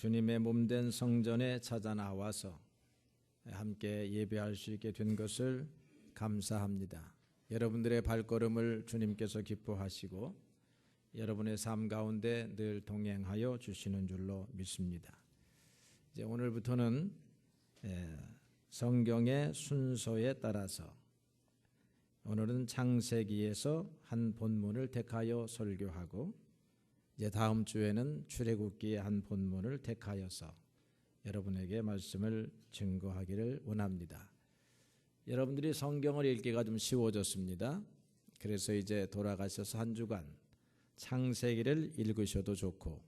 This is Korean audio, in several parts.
주님의 몸된 성전에 찾아 나와서 함께 예배할 수 있게 된 것을 감사합니다. 여러분들의 발걸음을 주님께서 기뻐하시고 여러분의 삶 가운데 늘 동행하여 주시는 줄로 믿습니다. 이제 오늘부터는 성경의 순서에 따라서 오늘은 창세기에서 한 본문을 택하여 설교하고 이제 다음 주에는 출애굽기의 한 본문을 택하여서 여러분에게 말씀을 증거하기를 원합니다. 여러분들이 성경을 읽기가 좀 쉬워졌습니다. 그래서 이제 돌아가셔서 한 주간 창세기를 읽으셔도 좋고,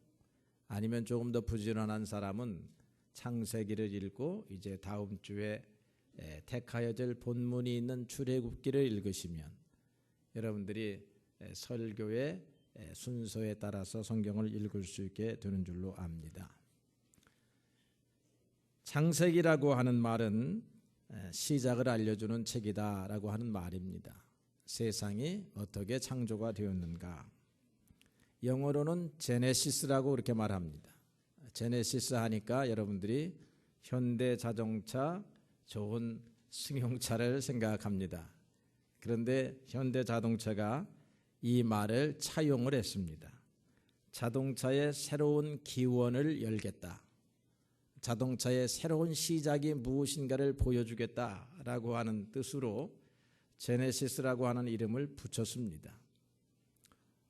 아니면 조금 더 부지런한 사람은 창세기를 읽고 이제 다음 주에 택하여질 본문이 있는 출애굽기를 읽으시면 여러분들이 설교의 순서에 따라서 성경을 읽을 수 있게 되는 줄로 압니다. 창세기라고 하는 말은 시작을 알려주는 책이다라고 하는 말입니다. 세상이 어떻게 창조가 되었는가. 영어로는 제네시스라고 그렇게 말합니다. 제네시스 하니까 여러분들이 현대 자동차 좋은 승용차를 생각합니다. 그런데 현대 자동차가 이 말을 차용을 했습니다. 자동차의 새로운 기원을 열겠다. 자동차의 새로운 시작이 무엇인가를 보여주겠다라고 하는 뜻으로 제네시스라고 하는 이름을 붙였습니다.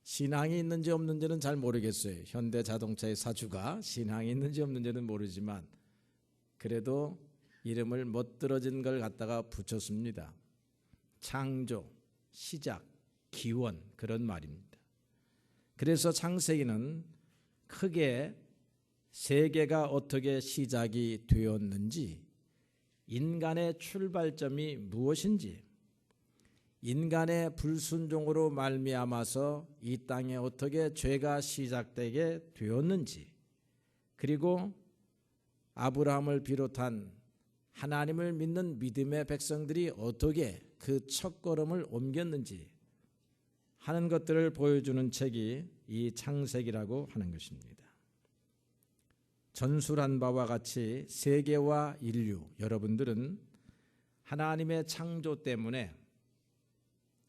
신앙이 있는지 없는지는 잘 모르겠어요. 현대 자동차의 사주가 신앙이 있는지 없는지는 모르지만 그래도 이름을 멋들어진 걸 갖다가 붙였습니다. 창조, 시작, 기원, 그런 말입니다. 그래서 창세기는 크게 세계가 어떻게 시작이 되었는지, 인간의 출발점이 무엇인지, 인간의 불순종으로 말미암아서 이 땅에 어떻게 죄가 시작되게 되었는지, 그리고 아브라함을 비롯한 하나님을 믿는 믿음의 백성들이 어떻게 그 첫걸음을 옮겼는지 하는 것들을 보여주는 책이 이 창세기라고 하는 것입니다. 전술한 바와 같이 세계와 인류, 여러분들은 하나님의 창조 때문에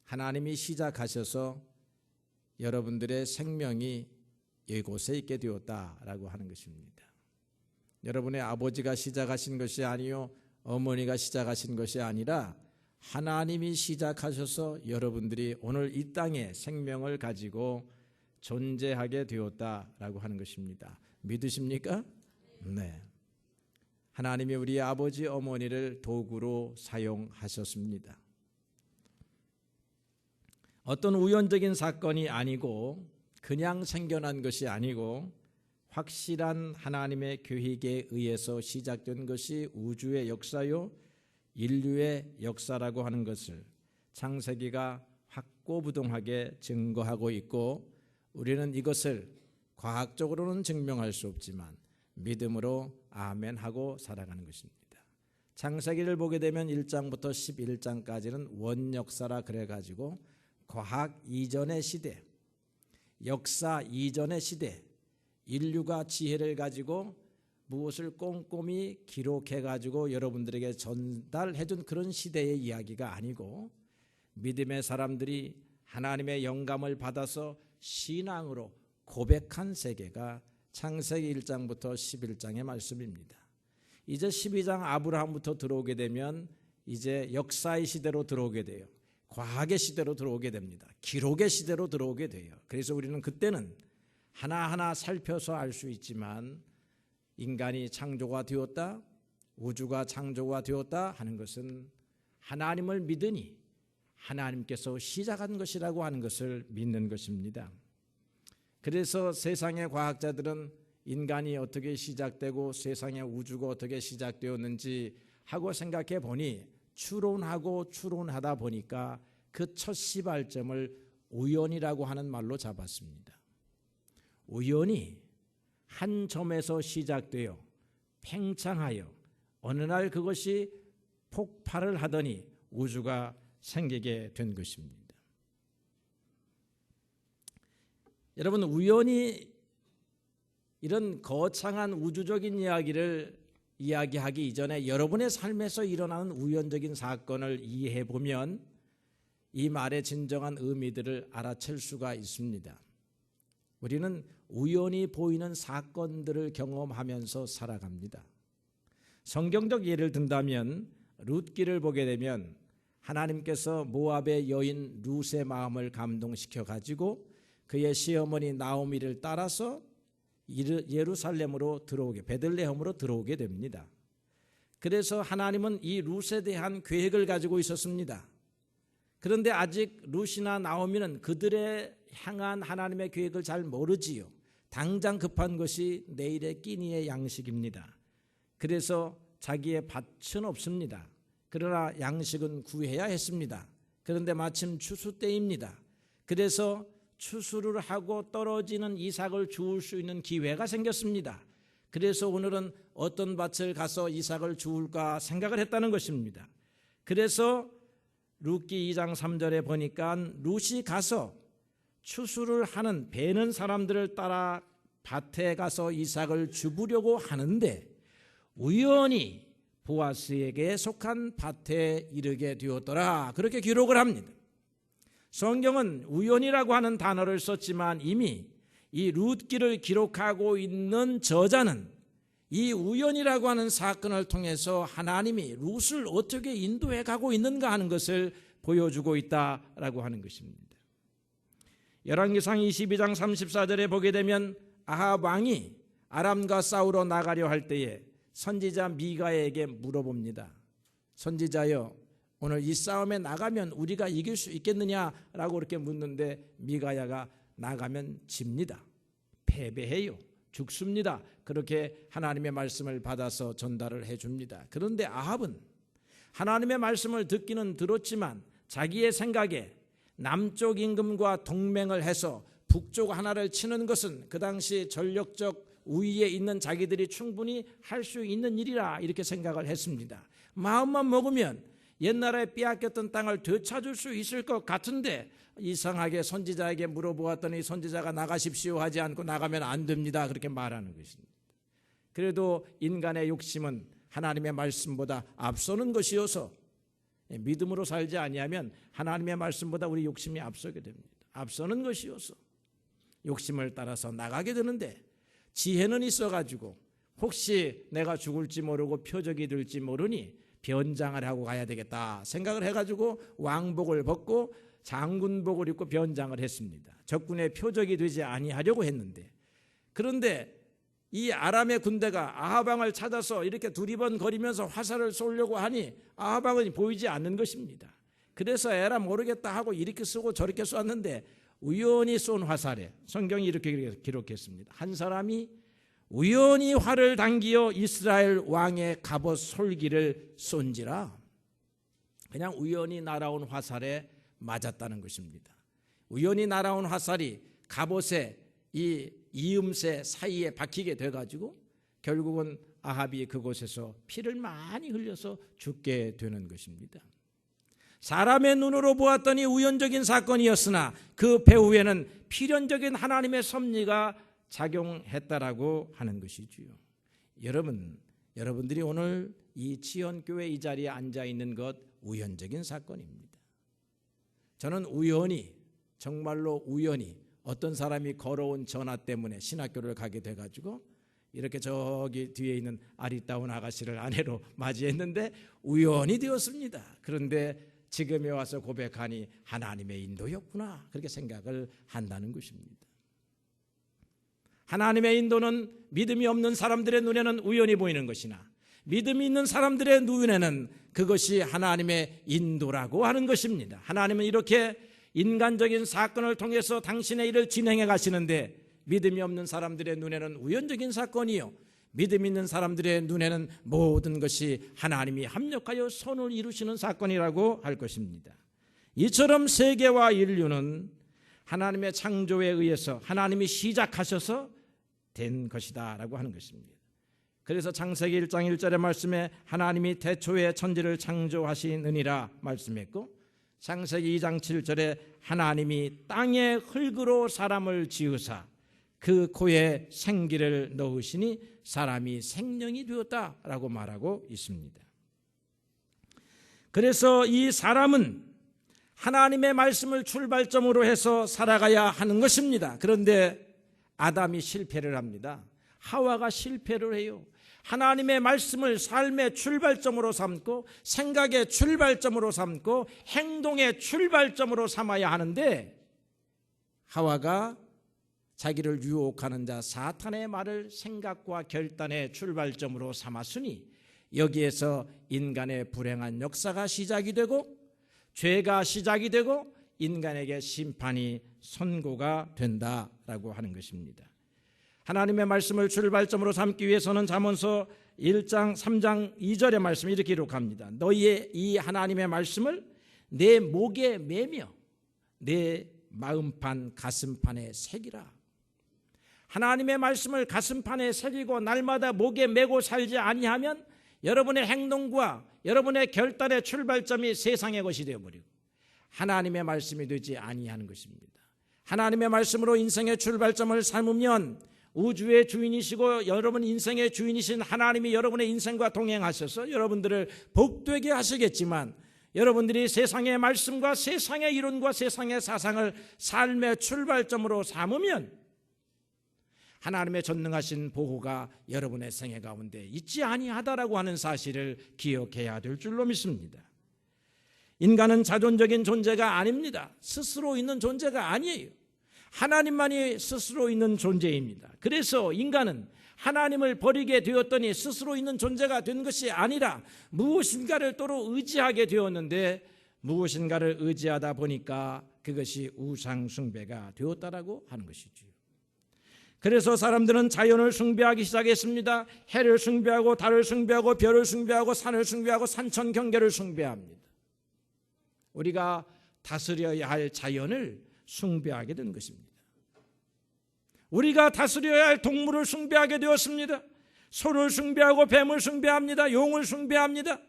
하나님이 시작하셔서 여러분들의 생명이 이곳에 있게 되었다라고 하는 것입니다. 여러분의 아버지가 시작하신 것이 아니요 어머니가 시작하신 것이 아니라 하나님이 시작하셔서 여러분들이 오늘 이 땅에 생명을 가지고 존재하게 되었다라고 하는 것입니다. 믿으십니까? 네. 하나님이 우리 아버지 어머니를 도구로 사용하셨습니다. 어떤 우연적인 사건이 아니고 그냥 생겨난 것이 아니고 확실한 하나님의 계획에 의해서 시작된 것이 우주의 역사요 인류의 역사라고 하는 것을 창세기가 확고부동하게 증거하고 있고, 우리는 이것을 과학적으로는 증명할 수 없지만 믿음으로 아멘하고 살아가는 것입니다. 창세기를 보게 되면 1장부터 11장까지는 원역사라 그래가지고 과학 이전의 시대, 역사 이전의 시대, 인류가 지혜를 가지고 무엇을 꼼꼼히 기록해가지고 여러분들에게 전달해준 그런 시대의 이야기가 아니고, 믿음의 사람들이 하나님의 영감을 받아서 신앙으로 고백한 세계가 창세기 1장부터 11장의 말씀입니다. 이제 12장 아브라함부터 들어오게 되면 이제 역사의 시대로 들어오게 돼요. 과학의 시대로 들어오게 됩니다. 기록의 시대로 들어오게 돼요. 그래서 우리는 그때는 하나하나 살펴서 알 수 있지만 인간이 창조가 되었다, 우주가 창조가 되었다 하는 것은 하나님을 믿으니 하나님께서 시작한 것이라고 하는 것을 믿는 것입니다. 그래서 세상의 과학자들은 인간이 어떻게 시작되고 세상의 우주가 어떻게 시작되었는지 하고 생각해 보니 추론하고 추론하다 보니까 그 첫 시발점을 우연이라고 하는 말로 잡았습니다. 우연히 한 점에서 시작되어 팽창하여 어느 날 그것이 폭발을 하더니 우주가 생기게 된 것입니다. 여러분, 우연히 이런 거창한 우주적인 이야기를 이야기하기 이전에 여러분의 삶에서 일어나는 우연적인 사건을 이해해 보면 이 말의 진정한 의미들을 알아챌 수가 있습니다. 우리는 우연히 보이는 사건들을 경험하면서 살아갑니다. 성경적 예를 든다면 룻기를 보게 되면 하나님께서 모압의 여인 룻의 마음을 감동시켜 가지고 그의 시어머니 나오미를 따라서 예루살렘으로 들어오게, 베들레헴으로 들어오게 됩니다. 그래서 하나님은 이 룻에 대한 계획을 가지고 있었습니다. 그런데 아직 룻이나 나오미는 그들의 향한 하나님의 계획을 잘 모르지요. 당장 급한 것이 내일의 끼니의 양식입니다. 그래서 자기의 밭은 없습니다. 그러나 양식은 구해야 했습니다. 그런데 마침 추수 때입니다. 그래서 추수를 하고 떨어지는 이삭을 주울 수 있는 기회가 생겼습니다. 그래서 오늘은 어떤 밭을 가서 이삭을 주울까 생각을 했다는 것입니다. 그래서 룻기 2장 3절에 보니까 룻이 가서 추수를 하는 베는 사람들을 따라 밭에 가서 이삭을 주우려고 하는데 우연히 보아스에게 속한 밭에 이르게 되었더라. 그렇게 기록을 합니다. 성경은 우연이라고 하는 단어를 썼지만 이미 이 룻기를 기록하고 있는 저자는 이 우연이라고 하는 사건을 통해서 하나님이 룻을 어떻게 인도해 가고 있는가 하는 것을 보여주고 있다라고 하는 것입니다. 열왕기상 22장 34절에 보게 되면 아합 왕이 아람과 싸우러 나가려 할 때에 선지자 미가에게 물어봅니다. 선지자여, 오늘 이 싸움에 나가면 우리가 이길 수 있겠느냐라고 그렇게 묻는데 미가야가 나가면 집니다. 패배해요. 죽습니다. 그렇게 하나님의 말씀을 받아서 전달을 해줍니다. 그런데 아합은 하나님의 말씀을 듣기는 들었지만 자기의 생각에 남쪽 임금과 동맹을 해서 북쪽 하나를 치는 것은 그 당시 전력적 우위에 있는 자기들이 충분히 할 수 있는 일이라 이렇게 생각을 했습니다. 마음만 먹으면 옛날에 빼앗겼던 땅을 되찾을 수 있을 것 같은데 이상하게 선지자에게 물어보았더니 선지자가 나가십시오 하지 않고 나가면 안 됩니다. 그렇게 말하는 것입니다. 그래도 인간의 욕심은 하나님의 말씀보다 앞서는 것이어서 믿음으로 살지 아니하면 하나님의 말씀보다 우리 욕심이 앞서게 됩니다. 앞서는 것이어서 욕심을 따라서 나가게 되는데 지혜는 있어가지고 혹시 내가 죽을지 모르고 표적이 될지 모르니 변장을 하고 가야 되겠다 생각을 해가지고 왕복을 벗고 장군복을 입고 변장을 했습니다. 적군의 표적이 되지 아니하려고 했는데 그런데 이 아람의 군대가 아합 왕을 찾아서 이렇게 두리번거리면서 화살을 쏘려고 하니 아합 왕은 보이지 않는 것입니다. 그래서 에라 모르겠다 하고 이렇게 쏘고 저렇게 쐈는데 우연히 쏜 화살에 성경이 이렇게 기록했습니다. 한 사람이 우연히 활을 당기어 이스라엘 왕의 갑옷 솔기를 쏜지라. 그냥 우연히 날아온 화살에 맞았다는 것입니다. 우연히 날아온 화살이 갑옷의 이 이음새 사이에 박히게 돼가지고 결국은 아합이 그곳에서 피를 많이 흘려서 죽게 되는 것입니다. 사람의 눈으로 보았더니 우연적인 사건이었으나 그 배후에는 필연적인 하나님의 섭리가 작용했다라고 하는 것이지요. 여러분들이 오늘 이 지연교회 이 자리에 앉아 있는 것 우연적인 사건입니다. 저는 우연히, 정말로 우연히 어떤 사람이 걸어온 전화 때문에 신학교를 가게 돼가지고 이렇게 저기 뒤에 있는 아리따운 아가씨를 아내로 맞이했는데 우연히 되었습니다. 그런데 지금에 와서 고백하니 하나님의 인도였구나 그렇게 생각을 한다는 것입니다. 하나님의 인도는 믿음이 없는 사람들의 눈에는 우연히 보이는 것이나 믿음이 있는 사람들의 눈에는 그것이 하나님의 인도라고 하는 것입니다. 하나님은 이렇게 인간적인 사건을 통해서 당신의 일을 진행해 가시는데 믿음이 없는 사람들의 눈에는 우연적인 사건이요 믿음 있는 사람들의 눈에는 모든 것이 하나님이 합력하여 선을 이루시는 사건이라고 할 것입니다. 이처럼 세계와 인류는 하나님의 창조에 의해서 하나님이 시작하셔서 된 것이다 라고 하는 것입니다. 그래서 창세기 1장 1절의 말씀에 하나님이 태초에 천지를 창조하시느니라 말씀했고 창세기 2장 7절에 하나님이 땅의 흙으로 사람을 지으사 그 코에 생기를 넣으시니 사람이 생명이 되었다라고 말하고 있습니다. 그래서 이 사람은 하나님의 말씀을 출발점으로 해서 살아가야 하는 것입니다. 그런데 아담이 실패를 합니다. 하와가 실패를 해요. 하나님의 말씀을 삶의 출발점으로 삼고 생각의 출발점으로 삼고 행동의 출발점으로 삼아야 하는데 하와가 자기를 유혹하는 자 사탄의 말을 생각과 결단의 출발점으로 삼았으니 여기에서 인간의 불행한 역사가 시작이 되고 죄가 시작이 되고 인간에게 심판이 선고가 된다라고 하는 것입니다. 하나님의 말씀을 출발점으로 삼기 위해서는 잠언서 1장 3장 2절의 말씀을 이렇게 기록합니다. 너희의 이 하나님의 말씀을 내 목에 매며 내 마음판 가슴판에 새기라. 하나님의 말씀을 가슴판에 새기고 날마다 목에 메고 살지 아니하면 여러분의 행동과 여러분의 결단의 출발점이 세상의 것이 되어버리고 하나님의 말씀이 되지 아니하는 것입니다. 하나님의 말씀으로 인생의 출발점을 삼으면 우주의 주인이시고 여러분 인생의 주인이신 하나님이 여러분의 인생과 동행하셔서 여러분들을 복되게 하시겠지만 여러분들이 세상의 말씀과 세상의 이론과 세상의 사상을 삶의 출발점으로 삼으면 하나님의 전능하신 보호가 여러분의 생애 가운데 있지 아니하다라고 하는 사실을 기억해야 될 줄로 믿습니다. 인간은 자존적인 존재가 아닙니다. 스스로 있는 존재가 아니에요. 하나님만이 스스로 있는 존재입니다. 그래서 인간은 하나님을 버리게 되었더니 스스로 있는 존재가 된 것이 아니라 무엇인가를 또로 의지하게 되었는데 무엇인가를 의지하다 보니까 그것이 우상숭배가 되었다라고 하는 것이죠. 그래서 사람들은 자연을 숭배하기 시작했습니다. 해를 숭배하고 달을 숭배하고 별을 숭배하고 산을 숭배하고 산천 경계를 숭배합니다. 우리가 다스려야 할 자연을 숭배하게 된 것입니다. 우리가 다스려야 할 동물을 숭배하게 되었습니다. 소를 숭배하고 뱀을 숭배합니다. 용을 숭배합니다.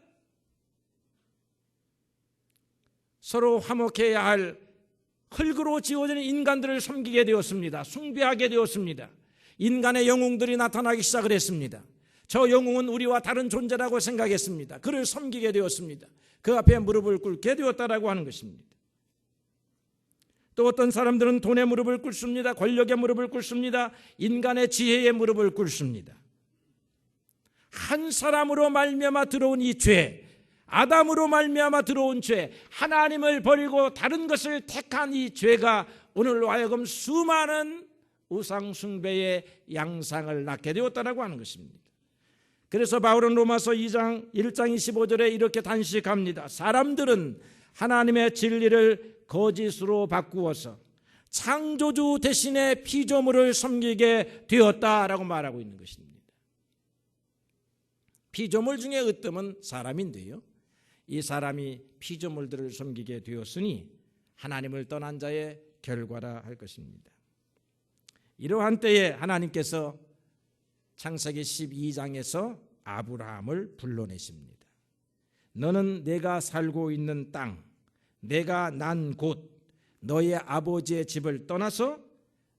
서로 화목해야 할 흙으로 지어진 인간들을 섬기게 되었습니다. 숭배하게 되었습니다. 인간의 영웅들이 나타나기 시작을 했습니다. 저 영웅은 우리와 다른 존재라고 생각했습니다. 그를 섬기게 되었습니다. 그 앞에 무릎을 꿇게 되었다라고 하는 것입니다. 또 어떤 사람들은 돈의 무릎을 꿇습니다. 권력의 무릎을 꿇습니다. 인간의 지혜의 무릎을 꿇습니다. 한 사람으로 말미암아 들어온 이 죄, 아담으로 말미암아 들어온 죄, 하나님을 버리고 다른 것을 택한 이 죄가 오늘로 하여금 수많은 우상 숭배의 양상을 낳게 되었다라고 하는 것입니다. 그래서 바울은 로마서 2장 1장 25절에 이렇게 단식합니다. 사람들은 하나님의 진리를 거짓으로 바꾸어서 창조주 대신에 피조물을 섬기게 되었다라고 말하고 있는 것입니다. 피조물 중에 으뜸은 사람인데요, 이 사람이 피조물들을 섬기게 되었으니 하나님을 떠난 자의 결과라 할 것입니다. 이러한 때에 하나님께서 창세기 12장에서 아브라함을 불러내십니다. 너는 내가 살고 있는 땅, 내가 난 곳, 너의 아버지의 집을 떠나서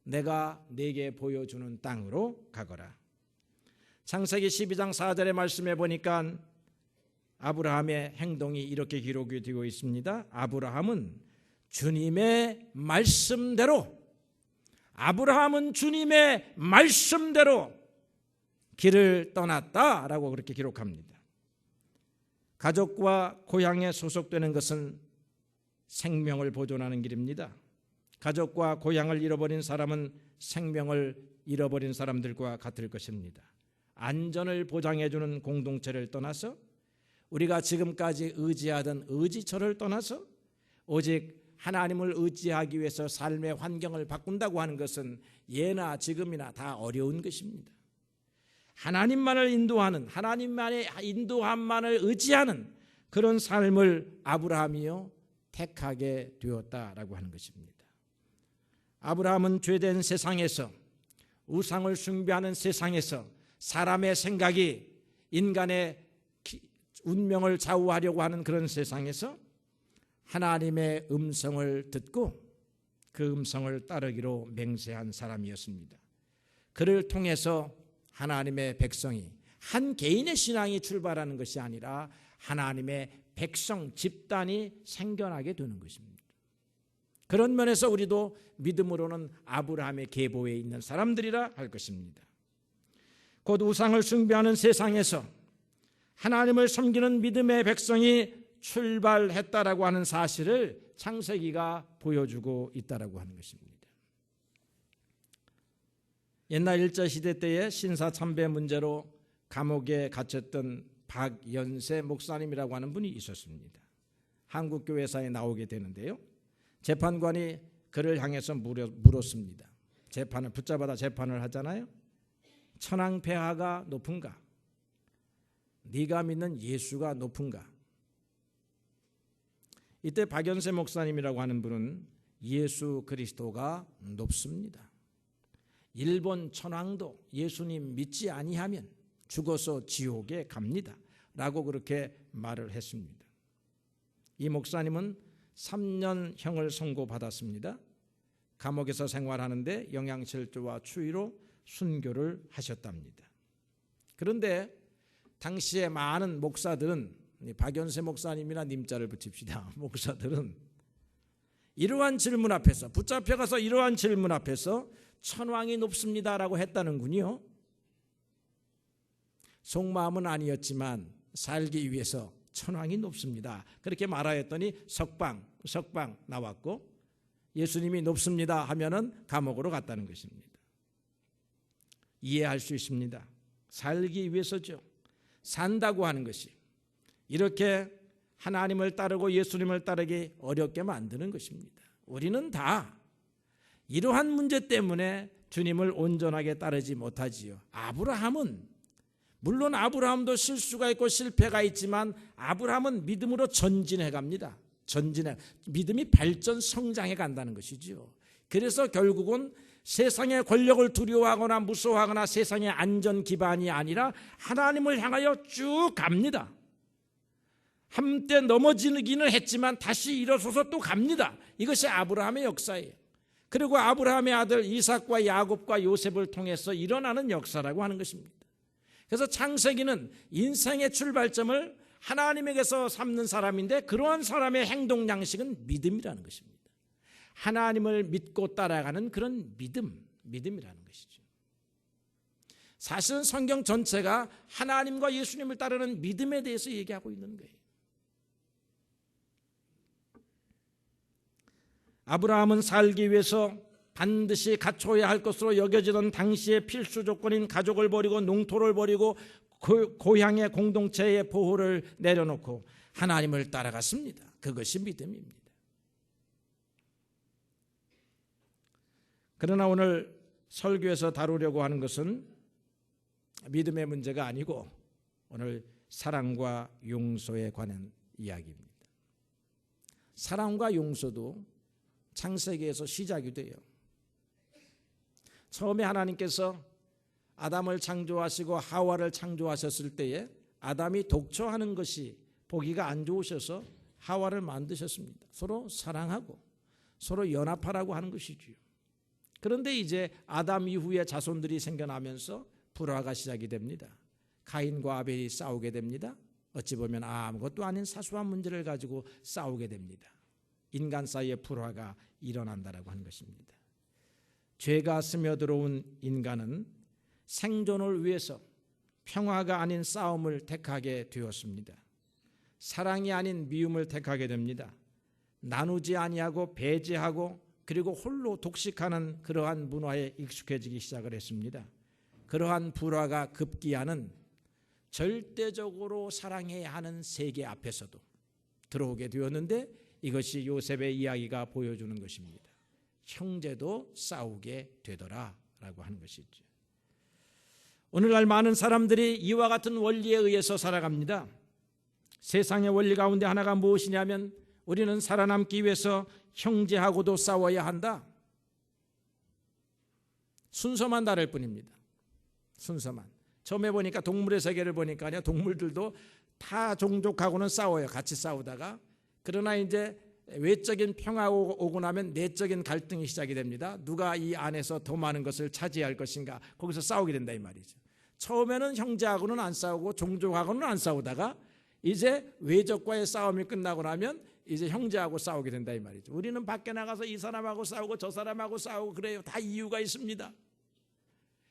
내가 네게 보여주는 땅으로 가거라. 창세기 12장 4절의 말씀에 보니까 아브라함의 행동이 이렇게 기록이 되어 있습니다. 아브라함은 주님의 말씀대로 길을 떠났다라고 그렇게 기록합니다. 가족과 고향에 소속되는 것은 생명을 보존하는 길입니다. 가족과 고향을 잃어버린 사람은 생명을 잃어버린 사람들과 같을 것입니다. 안전을 보장해주는 공동체를 떠나서 우리가 지금까지 의지하던 의지처를 떠나서 오직 하나님을 의지하기 위해서 삶의 환경을 바꾼다고 하는 것은 예나 지금이나 다 어려운 것입니다. 하나님만을 인도하는, 하나님만의 인도함만을 의지하는 그런 삶을 아브라함이요 택하게 되었다라고 하는 것입니다. 아브라함은 죄된 세상에서, 우상을 숭배하는 세상에서, 사람의 생각이 인간의 운명을 좌우하려고 하는 그런 세상에서 하나님의 음성을 듣고 그 음성을 따르기로 맹세한 사람이었습니다. 그를 통해서 하나님의 백성이, 한 개인의 신앙이 출발하는 것이 아니라 하나님의 백성 집단이 생겨나게 되는 것입니다. 그런 면에서 우리도 믿음으로는 아브라함의 계보에 있는 사람들이라 할 것입니다. 곧 우상을 숭배하는 세상에서 하나님을 섬기는 믿음의 백성이 출발했다라고 하는 사실을 창세기가 보여주고 있다라고 하는 것입니다. 옛날 일제시대 때에 신사참배 문제로 감옥에 갇혔던 박연세 목사님이라고 하는 분이 있었습니다. 한국교회사에 나오게 되는데요, 재판관이 그를 향해서 물었습니다. 재판을 붙잡아다 재판을 하잖아요. 천황폐하가 높은가? 네가 믿는 예수가 높은가? 이때 박연세 목사님이라고 하는 분은 예수 그리스도가 높습니다. 일본 천황도 예수님 믿지 아니하면 죽어서 지옥에 갑니다 라고 그렇게 말을 했습니다. 이 목사님은 3년형을 선고받았습니다. 감옥에서 생활하는데 영양실조와 추위로 순교를 하셨답니다. 그런데 당시에 많은 목사들은, 박연세 목사님이나 님자를 붙입시다, 목사들은 이러한 질문 앞에서, 붙잡혀가서 이러한 질문 앞에서 천왕이 높습니다라고 했다는군요. 속마음은 아니었지만 살기 위해서 천왕이 높습니다 그렇게 말하였더니 석방 나왔고, 예수님이 높습니다 하면은 감옥으로 갔다는 것입니다. 이해할 수 있습니다. 살기 위해서죠. 산다고 하는 것이 이렇게 하나님을 따르고 예수님을 따르기 어렵게 만드는 것입니다. 우리는 다 이러한 문제 때문에 주님을 온전하게 따르지 못하지요. 아브라함은, 물론 아브라함도 실수가 있고 실패가 있지만 아브라함은 믿음으로 전진해 갑니다. 믿음이 발전 성장해 간다는 것이죠. 그래서 결국은 세상의 권력을 두려워하거나 무서워하거나 세상의 안전 기반이 아니라 하나님을 향하여 쭉 갑니다. 한때 넘어지기는 했지만 다시 일어서서 또 갑니다. 이것이 아브라함의 역사예요. 그리고 아브라함의 아들 이삭과 야곱과 요셉을 통해서 일어나는 역사라고 하는 것입니다. 그래서 창세기는 인생의 출발점을 하나님에게서 삼는 사람인데, 그러한 사람의 행동 양식은 믿음이라는 것입니다. 하나님을 믿고 따라가는 그런 믿음이라는 것이죠. 사실은 성경 전체가 하나님과 예수님을 따르는 믿음에 대해서 얘기하고 있는 거예요. 아브라함은 살기 위해서 반드시 갖춰야 할 것으로 여겨지던 당시의 필수 조건인 가족을 버리고 농토를 버리고 고향의 공동체의 보호를 내려놓고 하나님을 따라갔습니다. 그것이 믿음입니다. 그러나 오늘 설교에서 다루려고 하는 것은 믿음의 문제가 아니고 오늘 사랑과 용서에 관한 이야기입니다. 사랑과 용서도 창세기에서 시작이 돼요. 처음에 하나님께서 아담을 창조하시고 하와를 창조하셨을 때에 아담이 독처하는 것이 보기가 안 좋으셔서 하와를 만드셨습니다. 서로 사랑하고 서로 연합하라고 하는 것이지요. 그런데 이제 아담 이후에 자손들이 생겨나면서 불화가 시작이 됩니다. 가인과 아벨이 싸우게 됩니다. 어찌 보면 아무것도 아닌 사소한 문제를 가지고 싸우게 됩니다. 인간 사이에 불화가 일어난다라고 하는 것입니다. 죄가 스며들어온 인간은 생존을 위해서 평화가 아닌 싸움을 택하게 되었습니다. 사랑이 아닌 미움을 택하게 됩니다. 나누지 아니하고 배제하고 그리고 홀로 독식하는 그러한 문화에 익숙해지기 시작을 했습니다. 그러한 불화가 급기야는 절대적으로 사랑해야 하는 세계 앞에서도 들어오게 되었는데, 이것이 요셉의 이야기가 보여주는 것입니다. 형제도 싸우게 되더라라고 하는 것이죠. 오늘날 많은 사람들이 이와 같은 원리에 의해서 살아갑니다. 세상의 원리 가운데 하나가 무엇이냐면 우리는 살아남기 위해서 형제하고도 싸워야 한다. 순서만 다를 뿐입니다. 순서만. 처음에 보니까 동물의 세계를 보니까요, 동물들도 타 종족하고는 싸워요. 같이 싸우다가. 그러나 이제 외적인 평화가 오고 나면 내적인 갈등이 시작이 됩니다. 누가 이 안에서 더 많은 것을 차지할 것인가, 거기서 싸우게 된다 이 말이죠. 처음에는 형제하고는 안 싸우고 종족하고는 안 싸우다가 이제 외적과의 싸움이 끝나고 나면 이제 형제하고 싸우게 된다 이 말이죠. 우리는 밖에 나가서 이 사람하고 싸우고 저 사람하고 싸우고 그래요. 다 이유가 있습니다.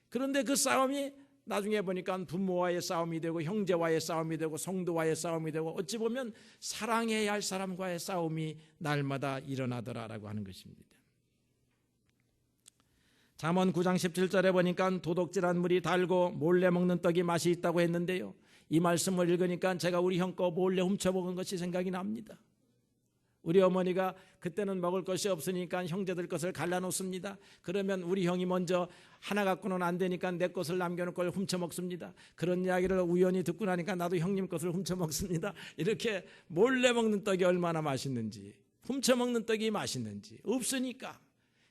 그런데 그 싸움이 나중에 보니까 부모와의 싸움이 되고 형제와의 싸움이 되고 성도와의 싸움이 되고 어찌 보면 사랑해야 할 사람과의 싸움이 날마다 일어나더라라고 하는 것입니다. 잠언 9장 17절에 보니까 도둑질한 물이 달고 몰래 먹는 떡이 맛이 있다고 했는데요, 이 말씀을 읽으니까 제가 우리 형 거 몰래 훔쳐먹은 것이 생각이 납니다. 우리 어머니가 그때는 먹을 것이 없으니까 형제들 것을 갈라놓습니다. 그러면 우리 형이 먼저 하나 갖고는 안 되니까 내 것을 남겨놓을 걸 훔쳐먹습니다. 그런 이야기를 우연히 듣고 나니까 나도 형님 것을 훔쳐먹습니다. 이렇게 몰래 먹는 떡이 얼마나 맛있는지, 훔쳐먹는 떡이 맛있는지 없으니까.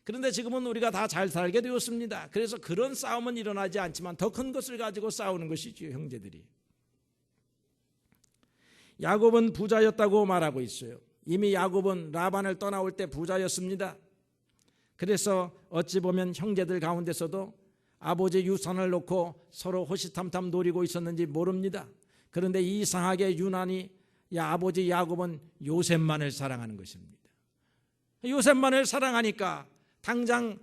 그런데 지금은 우리가 다 잘 살게 되었습니다. 그래서 그런 싸움은 일어나지 않지만 더 큰 것을 가지고 싸우는 것이죠, 형제들이. 야곱은 부자였다고 말하고 있어요. 이미 야곱은 라반을 떠나올 때 부자였습니다. 그래서 어찌 보면 형제들 가운데서도 아버지 유산을 놓고 서로 호시탐탐 노리고 있었는지 모릅니다. 그런데 이상하게 유난히 아버지 야곱은 요셉만을 사랑하는 것입니다. 요셉만을 사랑하니까 당장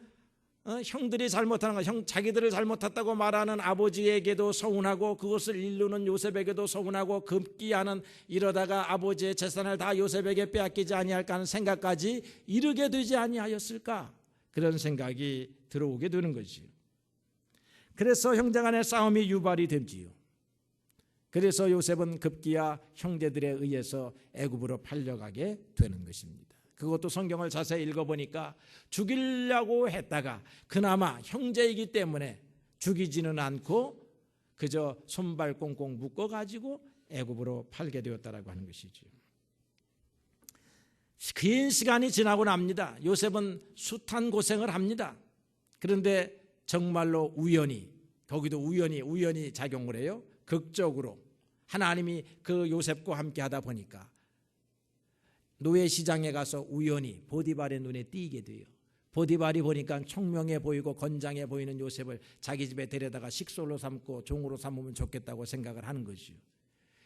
형들이 잘못하는 거, 자기들을 잘못했다고 말하는 아버지에게도 서운하고 그것을 일루는 요셉에게도 서운하고 급기야는 이러다가 아버지의 재산을 다 요셉에게 빼앗기지 아니할까 하는 생각까지 이르게 되지 아니하였을까, 그런 생각이 들어오게 되는 거지요. 그래서 형제간의 싸움이 유발이 되지요. 그래서 요셉은 급기야 형제들에 의해서 애굽으로 팔려가게 되는 것입니다. 그것도 성경을 자세히 읽어보니까 죽이려고 했다가 그나마 형제이기 때문에 죽이지는 않고 그저 손발 꽁꽁 묶어가지고 애굽으로 팔게 되었다라고 하는 것이죠. 긴 시간이 지나고 납니다. 요셉은 숱한 고생을 합니다. 그런데 정말로 우연히, 거기도 우연히 작용을 해요. 극적으로 하나님이 그 요셉과 함께 하다 보니까 노예 시장에 가서 우연히 보디발의 눈에 띄게 돼요. 보디발이 보니까 총명해 보이고 건장해 보이는 요셉을 자기 집에 데려다가 식솔로 삼고 종으로 삼으면 좋겠다고 생각을 하는 것이요.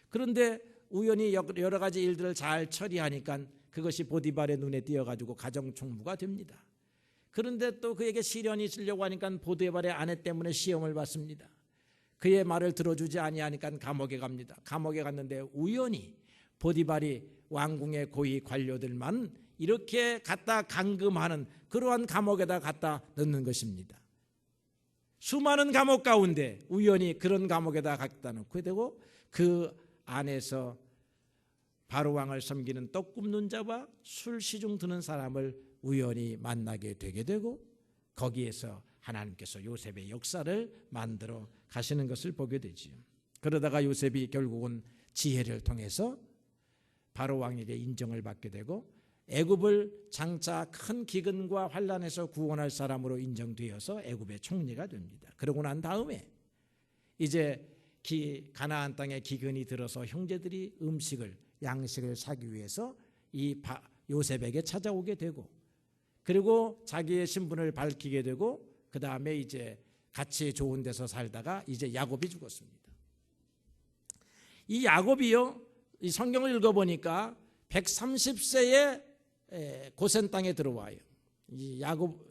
그런데 우연히 여러 가지 일들을 잘 처리하니까 그것이 보디발의 눈에 띄어가지고 가정총무가 됩니다. 그런데 또 그에게 시련이 있으려고 하니까 보디발의 아내 때문에 시험을 받습니다. 그의 말을 들어주지 아니하니까 감옥에 갑니다. 감옥에 갔는데 우연히 보디발이 왕궁의 고위 관료들만 이렇게 갖다 감금하는 그러한 감옥에다 갖다 넣는 것입니다. 수많은 감옥 가운데 우연히 그런 감옥에다 갖다 놓게 되고 그 안에서 바로왕을 섬기는 떡 굽는 자와 술 시중 드는 사람을 우연히 만나게 되게 되고 거기에서 하나님께서 요셉의 역사를 만들어 가시는 것을 보게 되지요. 그러다가 요셉이 결국은 지혜를 통해서 바로왕에게 인정을 받게 되고 애굽을 장차 큰 기근과 환난에서 구원할 사람으로 인정되어서 애굽의 총리가 됩니다. 그러고 난 다음에 이제 가나안 땅에 기근이 들어서 형제들이 양식을 사기 위해서 이 요셉에게 찾아오게 되고 그리고 자기의 신분을 밝히게 되고 그 다음에 이제 같이 좋은 데서 살다가 이제 야곱이 죽었습니다. 이 야곱이요, 이 성경을 읽어보니까 130세에 고센 땅에 들어와요. 이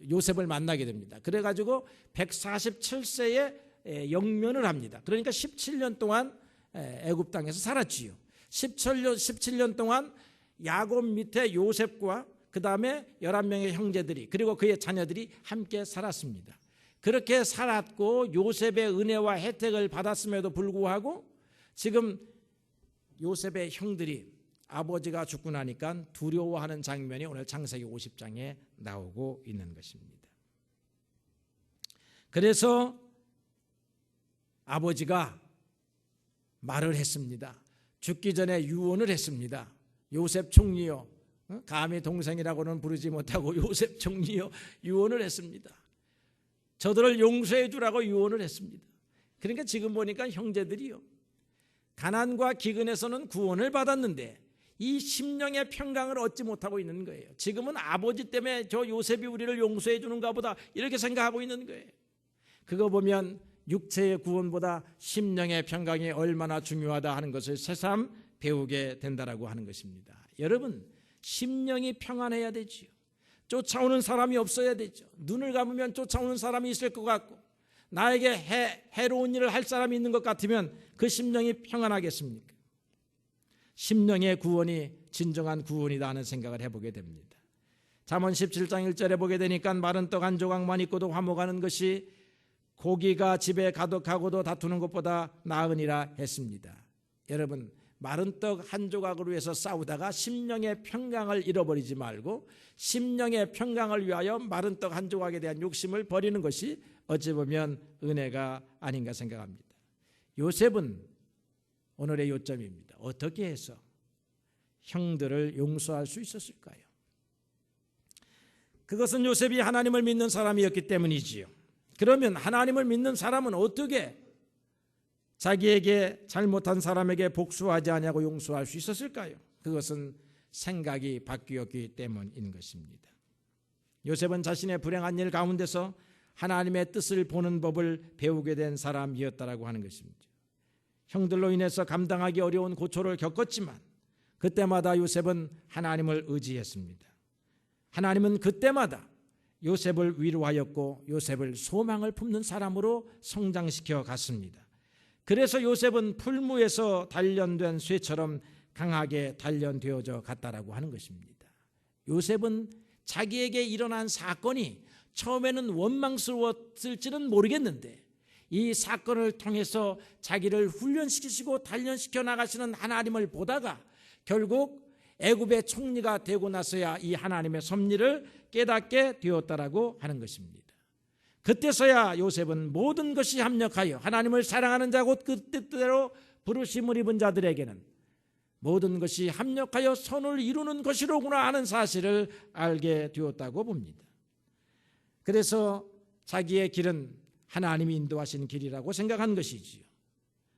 요셉을 만나게 됩니다. 그래가지고 147세에 영면을 합니다. 그러니까 17년 동안 애굽 땅에서 살았지요. 17년 동안 야곱 밑에 요셉과 그 다음에 11명의 형제들이 그리고 그의 자녀들이 함께 살았습니다. 그렇게 살았고 요셉의 은혜와 혜택을 받았음에도 불구하고 지금 요셉의 형들이 아버지가 죽고 나니까 두려워하는 장면이 오늘 창세기 50장에 나오고 있는 것입니다. 그래서 아버지가 말을 했습니다. 죽기 전에 유언을 했습니다. 요셉 총리요, 감히 동생이라고는 부르지 못하고 요셉 총리요, 유언을 했습니다. 저들을 용서해 주라고 유언을 했습니다. 그러니까 지금 보니까 형제들이요, 가난과 기근에서는 구원을 받았는데 이 심령의 평강을 얻지 못하고 있는 거예요. 지금은 아버지 때문에 저 요셉이 우리를 용서해 주는가 보다 이렇게 생각하고 있는 거예요. 그거 보면 육체의 구원보다 심령의 평강이 얼마나 중요하다 하는 것을 새삼 배우게 된다라고 하는 것입니다. 여러분, 심령이 평안해야 되지요. 쫓아오는 사람이 없어야 되죠. 눈을 감으면 쫓아오는 사람이 있을 것 같고 나에게 해로운 일을 할 사람이 있는 것 같으면 그 심령이 평안하겠습니까? 심령의 구원이 진정한 구원이다 하는 생각을 해보게 됩니다. 잠언 17장 1절에 보게 되니까 마른 떡 한 조각만 있고도 화목하는 것이 고기가 집에 가득하고도 다투는 것보다 나으니라 했습니다. 여러분, 마른 떡 한 조각으로 해서 싸우다가 심령의 평강을 잃어버리지 말고 심령의 평강을 위하여 마른 떡 한 조각에 대한 욕심을 버리는 것이 어찌 보면 은혜가 아닌가 생각합니다. 요셉은 오늘의 요점입니다. 어떻게 해서 형들을 용서할 수 있었을까요? 그것은 요셉이 하나님을 믿는 사람이었기 때문이지요. 그러면 하나님을 믿는 사람은 어떻게 자기에게 잘못한 사람에게 복수하지 않냐고 용서할 수 있었을까요? 그것은 생각이 바뀌었기 때문인 것입니다. 요셉은 자신의 불행한 일 가운데서 하나님의 뜻을 보는 법을 배우게 된 사람이었다라고 하는 것입니다. 형들로 인해서 감당하기 어려운 고초를 겪었지만 그때마다 요셉은 하나님을 의지했습니다. 하나님은 그때마다 요셉을 위로하였고 요셉을 소망을 품는 사람으로 성장시켜 갔습니다. 그래서 요셉은 풀무에서 단련된 쇠처럼 강하게 단련되어져 갔다라고 하는 것입니다. 요셉은 자기에게 일어난 사건이 처음에는 원망스러웠을지는 모르겠는데 이 사건을 통해서 자기를 훈련시키시고 단련시켜 나가시는 하나님을 보다가 결국 애굽의 총리가 되고 나서야 이 하나님의 섭리를 깨닫게 되었다라고 하는 것입니다. 그때서야 요셉은 모든 것이 합력하여 하나님을 사랑하는 자고 그 뜻대로 부르심을 입은 자들에게는 모든 것이 합력하여 선을 이루는 것이로구나 하는 사실을 알게 되었다고 봅니다. 그래서 자기의 길은 하나님이 인도하신 길이라고 생각한 것이지요.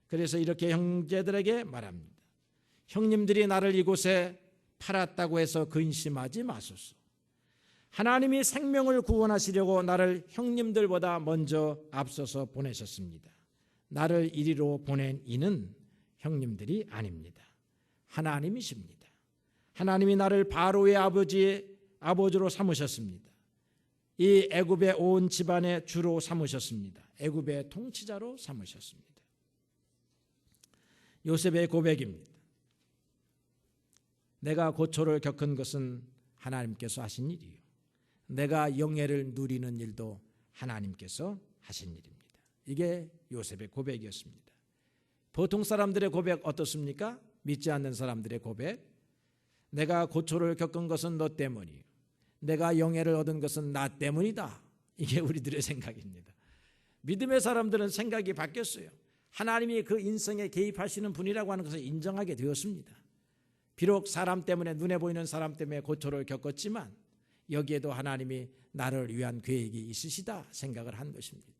그래서 이렇게 형제들에게 말합니다. 형님들이 나를 이곳에 팔았다고 해서 근심하지 마소서. 하나님이 생명을 구원하시려고 나를 형님들보다 먼저 앞서서 보내셨습니다. 나를 이리로 보낸 이는 형님들이 아닙니다. 하나님이십니다. 하나님이 나를 바로의 아버지로 삼으셨습니다. 이 애굽의 온 집안의 주로 삼으셨습니다. 애굽의 통치자로 삼으셨습니다. 요셉의 고백입니다. 내가 고초를 겪은 것은 하나님께서 하신 일이요. 내가 영예를 누리는 일도 하나님께서 하신 일입니다. 이게 요셉의 고백이었습니다. 보통 사람들의 고백 어떻습니까? 믿지 않는 사람들의 고백. 내가 고초를 겪은 것은 너 때문이요. 내가 영예를 얻은 것은 나 때문이다. 이게 우리들의 생각입니다. 믿음의 사람들은 생각이 바뀌었어요. 하나님이 그 인생에 개입하시는 분이라고 하는 것을 인정하게 되었습니다. 비록 사람 때문에 눈에 보이는 사람 때문에 고초를 겪었지만 여기에도 하나님이 나를 위한 계획이 있으시다 생각을 한 것입니다.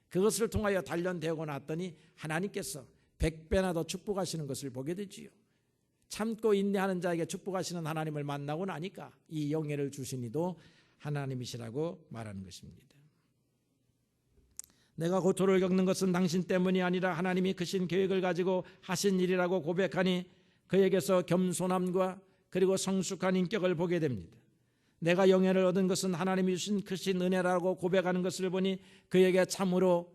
그것을 통하여 단련되고 났더니 하나님께서 100배나 더 축복하시는 것을 보게 되지요. 참고 인내하는 자에게 축복하시는 하나님을 만나고 나니까 이 영예를 주신 이도 하나님이시라고 말하는 것입니다. 내가 고초를 겪는 것은 당신 때문이 아니라 하나님이 크신 계획을 가지고 하신 일이라고 고백하니 그에게서 겸손함과 그리고 성숙한 인격을 보게 됩니다. 내가 영예를 얻은 것은 하나님이 주신 크신 은혜라고 고백하는 것을 보니 그에게 참으로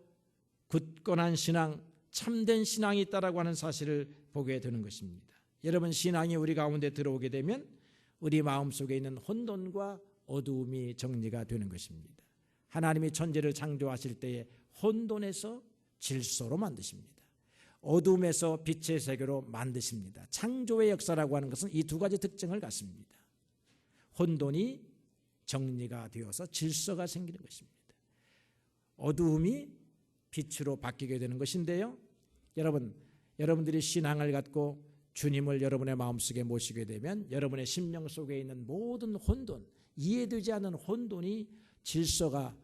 굳건한 신앙, 참된 신앙이 있다라고 하는 사실을 보게 되는 것입니다. 여러분, 신앙이 우리 가운데 들어오게 되면 우리 마음속에 있는 혼돈과 어두움이 정리가 되는 것입니다. 하나님이 천지를 창조하실 때에 혼돈에서 질서로 만드십니다. 어둠에서 빛의 세계로 만드십니다. 창조의 역사라고 하는 것은 이 두 가지 특징을 갖습니다. 혼돈이 정리가 되어서 질서가 생기는 것입니다. 어두움이 빛으로 바뀌게 되는 것인데요. 여러분들이 신앙을 갖고 주님을 여러분의 마음속에 모시게 되면 여러분의 심령 속에 있는 모든 혼돈, 이해되지 않는 혼돈이 질서가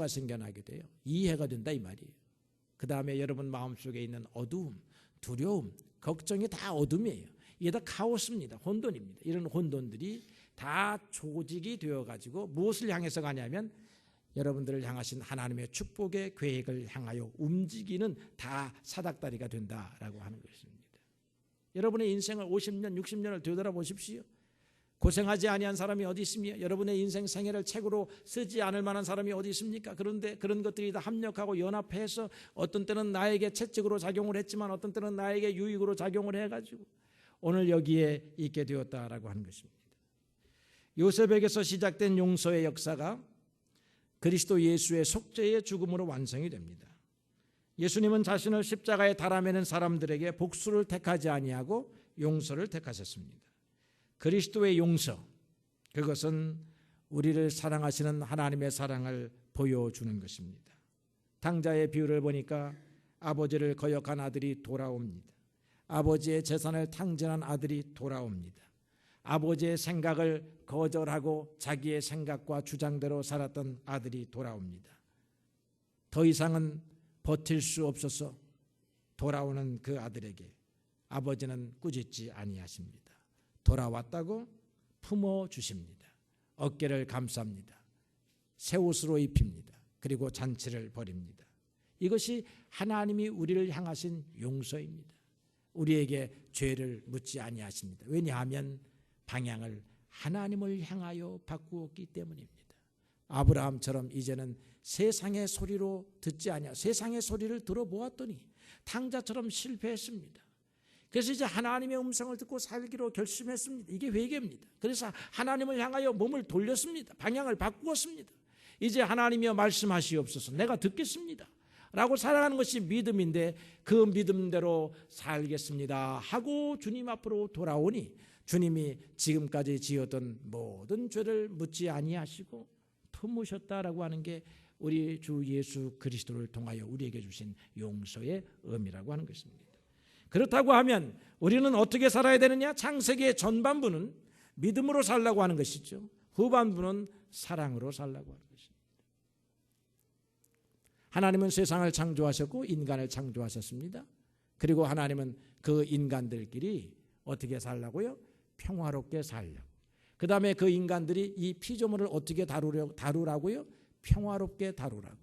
생겨나게 돼요. 이해가 된다 이 말이에요. 그 다음에 여러분 마음속에 있는 어두움, 두려움, 걱정이 다 어둠이에요. 이게 다 카오스입니다. 혼돈입니다. 이런 혼돈들이 다 조직이 되어가지고 무엇을 향해서 가냐면 여러분들을 향하신 하나님의 축복의 계획을 향하여 움직이는 다 사닥다리가 된다라고 하는 것입니다. 여러분의 인생을 50년, 60년을 되돌아보십시오. 고생하지 아니한 사람이 어디 있습니까? 여러분의 인생 생애를 책으로 쓰지 않을 만한 사람이 어디 있습니까? 그런데 그런 것들이 다 합력하고 연합해서 어떤 때는 나에게 채찍으로 작용을 했지만 어떤 때는 나에게 유익으로 작용을 해가지고 오늘 여기에 있게 되었다라고 하는 것입니다. 요셉에게서 시작된 용서의 역사가 그리스도 예수의 속죄의 죽음으로 완성이 됩니다. 예수님은 자신을 십자가에 달아매는 사람들에게 복수를 택하지 아니하고 용서를 택하셨습니다. 그리스도의 용서, 그것은 우리를 사랑하시는 하나님의 사랑을 보여주는 것입니다. 탕자의 비유를 보니까 아버지를 거역한 아들이 돌아옵니다. 아버지의 재산을 탕진한 아들이 돌아옵니다. 아버지의 생각을 거절하고 자기의 생각과 주장대로 살았던 아들이 돌아옵니다. 더 이상은 버틸 수 없어서 돌아오는 그 아들에게 아버지는 꾸짖지 아니하십니다. 돌아왔다고 품어주십니다. 어깨를 감쌉니다. 새 옷으로 입힙니다. 그리고 잔치를 벌입니다. 이것이 하나님이 우리를 향하신 용서입니다. 우리에게 죄를 묻지 아니하십니다. 왜냐하면 방향을 하나님을 향하여 바꾸었기 때문입니다. 아브라함처럼 이제는 세상의 소리로 듣지 아니하, 세상의 소리를 들어보았더니 탕자처럼 실패했습니다. 그래서 이제 하나님의 음성을 듣고 살기로 결심했습니다. 이게 회개입니다. 그래서 하나님을 향하여 몸을 돌렸습니다. 방향을 바꾸었습니다. 이제 하나님이여 말씀하시옵소서, 내가 듣겠습니다 라고 살아가는 것이 믿음인데 그 믿음대로 살겠습니다 하고 주님 앞으로 돌아오니 주님이 지금까지 지었던 모든 죄를 묻지 아니하시고 품으셨다라고 하는 게 우리 주 예수 그리스도를 통하여 우리에게 주신 용서의 의미라고 하는 것입니다. 그렇다고 하면 우리는 어떻게 살아야 되느냐? 창세기의 전반부는 믿음으로 살라고 하는 것이죠. 후반부는 사랑으로 살라고 하는 것입니다. 하나님은 세상을 창조하셨고 인간을 창조하셨습니다. 그리고 하나님은 그 인간들끼리 어떻게 살라고요? 평화롭게 살려고. 그 다음에 그 인간들이 이 피조물을 어떻게 다루라고요? 평화롭게 다루라고.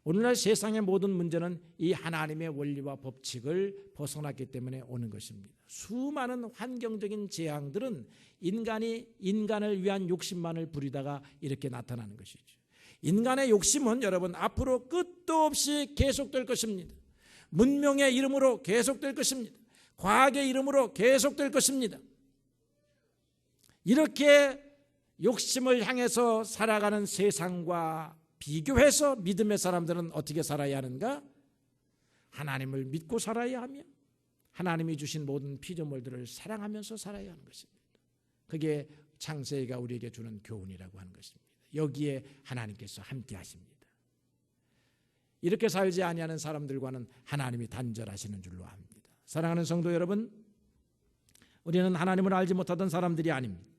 오늘날 세상의 모든 문제는 이 하나님의 원리와 법칙을 벗어났기 때문에 오는 것입니다. 수많은 환경적인 재앙들은 인간이 인간을 위한 욕심만을 부리다가 이렇게 나타나는 것이죠. 인간의 욕심은 여러분 앞으로 끝도 없이 계속될 것입니다. 문명의 이름으로 계속될 것입니다. 과학의 이름으로 계속될 것입니다. 이렇게 욕심을 향해서 살아가는 세상과 비교해서 믿음의 사람들은 어떻게 살아야 하는가? 하나님을 믿고 살아야 하며 하나님이 주신 모든 피조물들을 사랑하면서 살아야 하는 것입니다. 그게 창세기가 우리에게 주는 교훈이라고 하는 것입니다. 여기에 하나님께서 함께 하십니다. 이렇게 살지 아니하는 사람들과는 하나님이 단절하시는 줄로 압니다. 사랑하는 성도 여러분, 우리는 하나님을 알지 못하던 사람들이 아닙니다.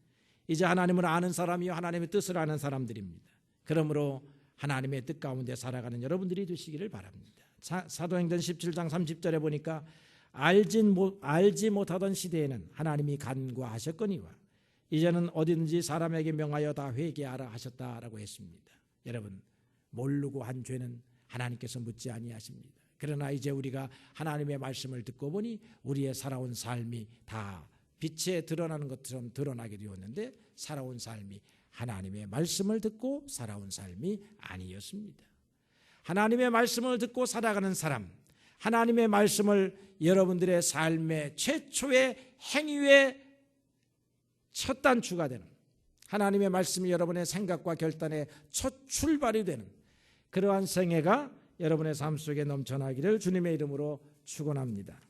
이제 하나님을 아는 사람이요 하나님의 뜻을 아는 사람들입니다. 그러므로 하나님의 뜻 가운데 살아가는 여러분들이 되시기를 바랍니다. 사도행전 17장 30절에 보니까 알지 못하던 시대에는 하나님이 간과하셨거니와 이제는 어디든지 사람에게 명하여 다 회개하라 하셨다라고 했습니다. 여러분, 모르고 한 죄는 하나님께서 묻지 아니하십니다. 그러나 이제 우리가 하나님의 말씀을 듣고 보니 우리의 살아온 삶이 다 빛에 드러나는 것처럼 드러나게 되었는데 살아온 삶이 하나님의 말씀을 듣고 살아온 삶이 아니었습니다. 하나님의 말씀을 듣고 살아가는 사람, 하나님의 말씀을 여러분들의 삶의 최초의 행위의 첫 단추가 되는, 하나님의 말씀이 여러분의 생각과 결단의 첫 출발이 되는 그러한 생애가 여러분의 삶 속에 넘쳐나기를 주님의 이름으로 축원합니다.